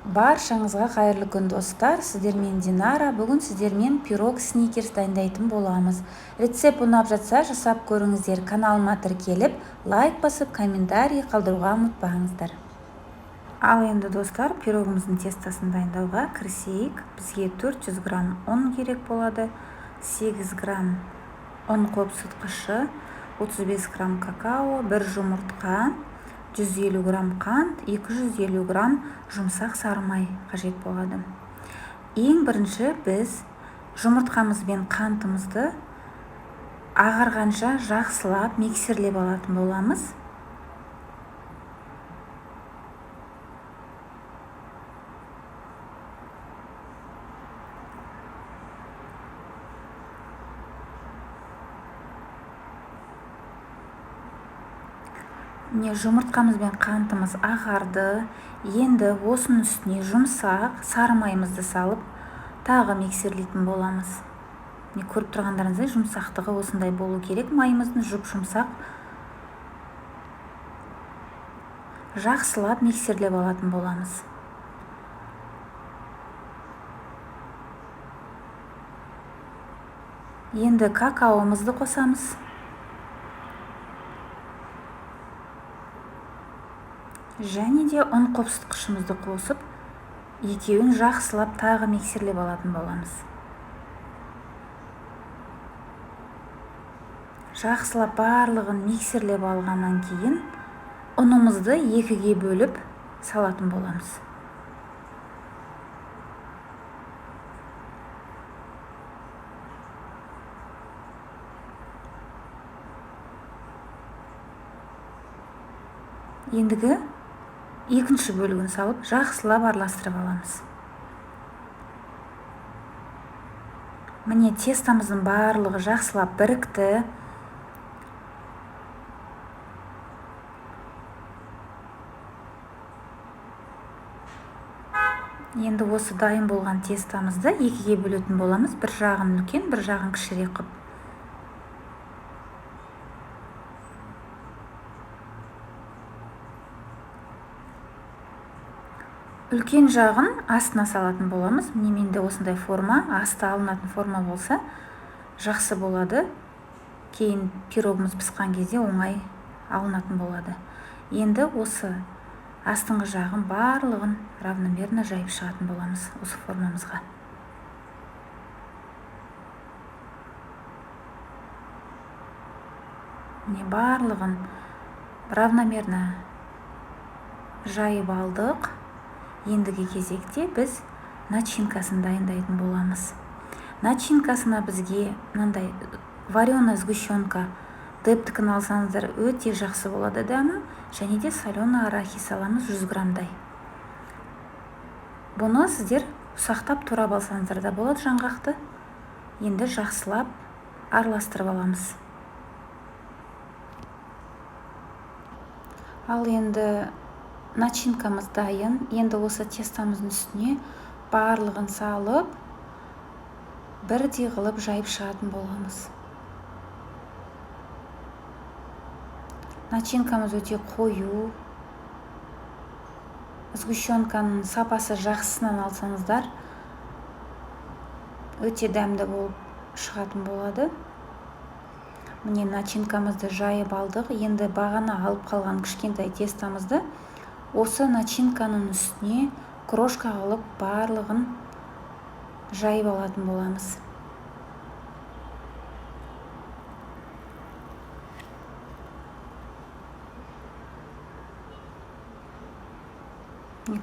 Баршаңызға қайырлы күн достар, сіздермен Динара. Бүгін сіздермен пирог сникерс дайындайтын боламыз. Рецепт ұнап жатса жасап көріңіздер. Каналыма тіркеліп, лайк басып, комментарий қалдыруға ұмытпаңыздар. Ал енді достар, пирогымыздың тестасын дайындауға кірісейік. Бізге 400 грамм ұн керек болады, 8 грамм ұн қопсытқышы, 35 грамм какао, 1 жұмыртқа, 150 грамм қант, 250 грамм жұмсақ сары май қажет болады. Ең бірінші біз жұмыртқамыз бен қантымызды ағарғанша жақсылап миксерлеп алатын боламыз. Міне жұмыртқамыз бен қантымыз ағарды. Енді осының үстіне жұмсақ сары майымызды салып, тағы миксерлейтін боламыз. Міне көріп тұрғандарыңыздай жұмсақтығы осындай болу керек. Майымыздың жұмсақ жақсылап миксерлеп алатын боламыз. Енді какаомызды қосамыз. Және де ұн қопсытқышымызды қосып, екеуін жақсылап тағы миксерлеп алатын боламыз. Жақсылап барлығын миксерлеп алғаннан кейін ұнымызды екіге бөліп салатын боламыз. Ендігі екінші бөлігін салып, жақсылап араластырып аламыз. Міне тестамыздың барлығы жақсылап бірікті. Енді осы дайын болған тестамызды екіге бөлетін боламыз. Бір жағын үлкен, бір жағын кішірек қып. Үлкен жағын астына салатын боламыз. Міне менде осындай форма, асты алынатын форма болса жақсы болады. Кейін пирогымыз пісқан кезде оңай алынатын болады. Енді осы астыңғы жағын барлығын равномерно жайып шығатын боламыз осы формамызға. Міне барлығын равномерно жайып алдық. Ендігі кезекте біз начинкасын дайындайтын боламыз. Начинкасына бізге мынандай вареная сгущенка дептікін алсаңыздар өте жақсы болады дәмі. Және де соленый арахис аламыз 100 граммдай. Бұны сіздер ұсақтап турап алсаңыздар да болады жаңғақты. Енді жақсылап араластырып аламыз. Ал енді начинкамыз дайын. Енді осы тестамыздың үстіне барлығын салып, бірдей қылып жайып шығатын боламыз. Начинкамыз өте қою. Сгущенканың сапасы жақсысынан алсаңыздар, өте дәмді болып шығатын болады. Міне начинкамызды жайып алдық. Енді бағана алып қалған кішкентай тестамызды осы начинканың үстіне крошка қылып барлығын жайып алатын боламыз.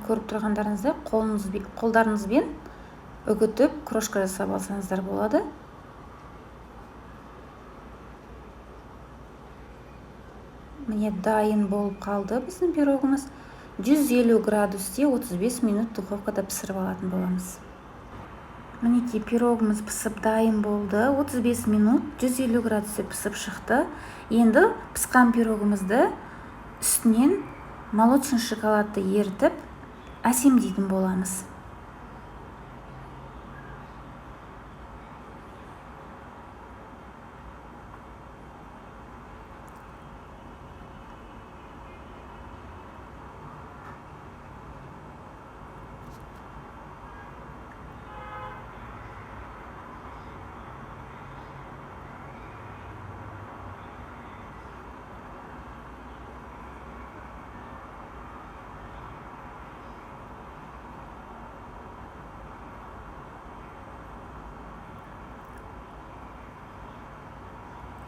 Көріп тұрғандарыңызда қолдарыңызбен үгітіп крошка жасап алсаңыздар болады. Міне дайын болып қалды біздің пирогымыз. 150 градусте 35 минут духовкада пісіріп алатын боламыз. Мінекей пирогымыз пісіп дайын болды. 35 минут 150 градусте пісіп шықты. Енді пісқан пирогымызды үстінен молочный шоколадты ертіп әсемдейтін боламыз.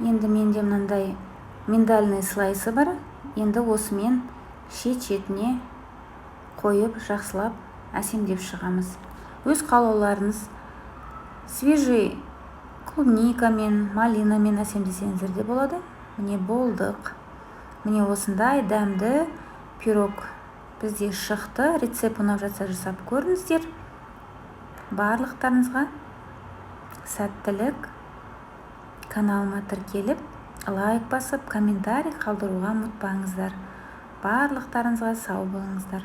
Енді менде мынандай миндальный слайсы бар. Енді осымен шет-шетіне қойып жақсылап әсемдеп шығамыз. Өз қалауларыңыз свежий клубникамен, малинамен әсемдесеңіздер де болады. Міне болдық. Міне осындай дәмді пирог бізде шықты. Рецепт ұнап жатса жасап көріңіздер. Барлықтарыңызға сәттілік. Каналыма тіркеліп, лайк басып, комментарий қалдыруға ұмытпаңыздар. Барлықтарыңызға сау болыңыздар.